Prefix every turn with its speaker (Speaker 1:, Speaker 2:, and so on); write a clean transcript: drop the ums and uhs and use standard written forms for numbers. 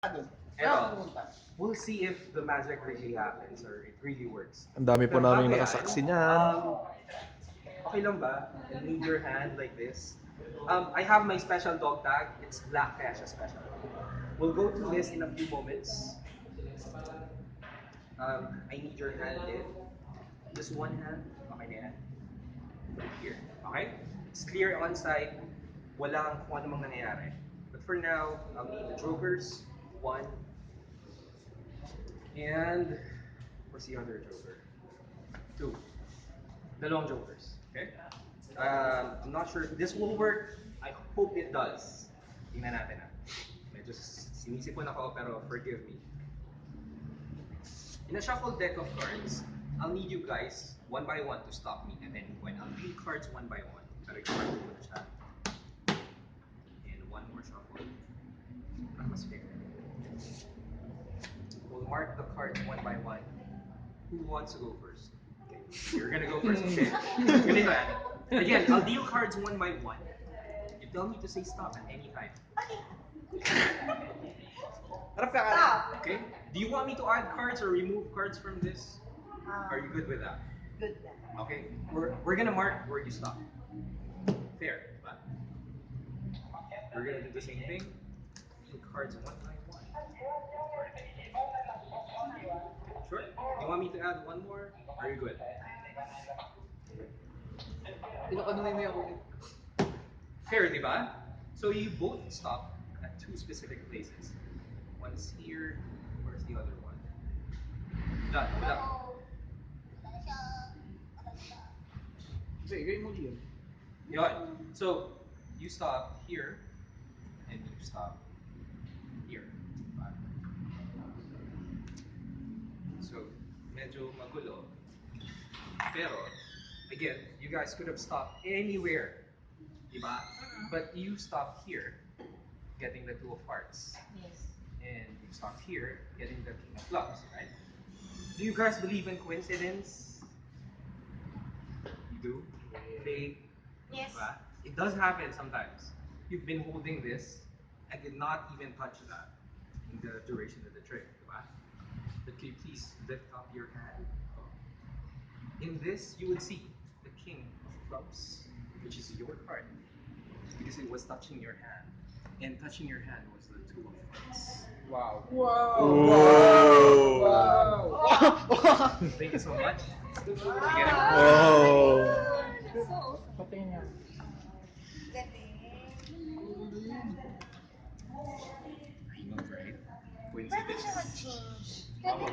Speaker 1: Eto, we'll see if the magic really happens or it really works.
Speaker 2: Ang dami po
Speaker 1: Pero
Speaker 2: namin
Speaker 1: bago yan,
Speaker 2: nakasaksi niyan.
Speaker 1: okay lang ba? You need your hand like this. I have my special dog tag. It's black kaya siya special. We'll go through this in a few moments. I need your hand in. Just one hand. Okay na yan. Here. Okay? It's clear on side. Walang kung ano mang nangyayari. But for now, I'll need the jokers. One. And where's the other joker? Two. Dalawang jokers. Okay? I'm not sure if this will work. I hope it does. Tingnan natin ah. Medyo sinisipon ako pero forgive me. In a shuffled deck of cards, I'll need you guys one by one to stop me at any point. I'll read cards one by one. Pero i-mark ko na siya. And one more shuffle. Para mas fair. We'll mark the cards one by one. Who wants to go first? Okay. You're gonna go first, okay? Ganito yan. Again, I'll deal cards one by one. You tell me to say stop at any time.
Speaker 3: Stop.
Speaker 1: Okay? Do you want me to add cards or remove cards from this? Are you good with that?
Speaker 3: Good.
Speaker 1: Okay, we're gonna mark where you stop. Fair, but we're gonna do the same thing. Deal cards one by one. Sure? You want me to add one more? Are you good? Fair, di ba? So you both stop at two specific places. One's here. Where's the other one? Done. Wala. Yun. So you stop here and you stop here. Diba? So medyo magulo. Pero again, you guys could have stopped anywhere. Diba? But you stopped here, getting the two of hearts.
Speaker 3: Yes.
Speaker 1: And you stopped here, getting the king of clubs, right? Do you guys believe in coincidence? You do? Fate?
Speaker 3: Yes.
Speaker 1: Diba? It does happen sometimes. You've been holding this and did not even touch that in the duration of the trick. Diba? But can you please lift up your hand? In this, you would see the king of clubs, which is your card, because it was touching your hand. And touching your hand was the two of hearts.
Speaker 4: Wow.
Speaker 1: Thank you so much.
Speaker 2: Oh.
Speaker 3: That's so awesome.
Speaker 1: I know, right?
Speaker 3: Pwede siya
Speaker 1: Coincidence.
Speaker 3: mag-change. Pwede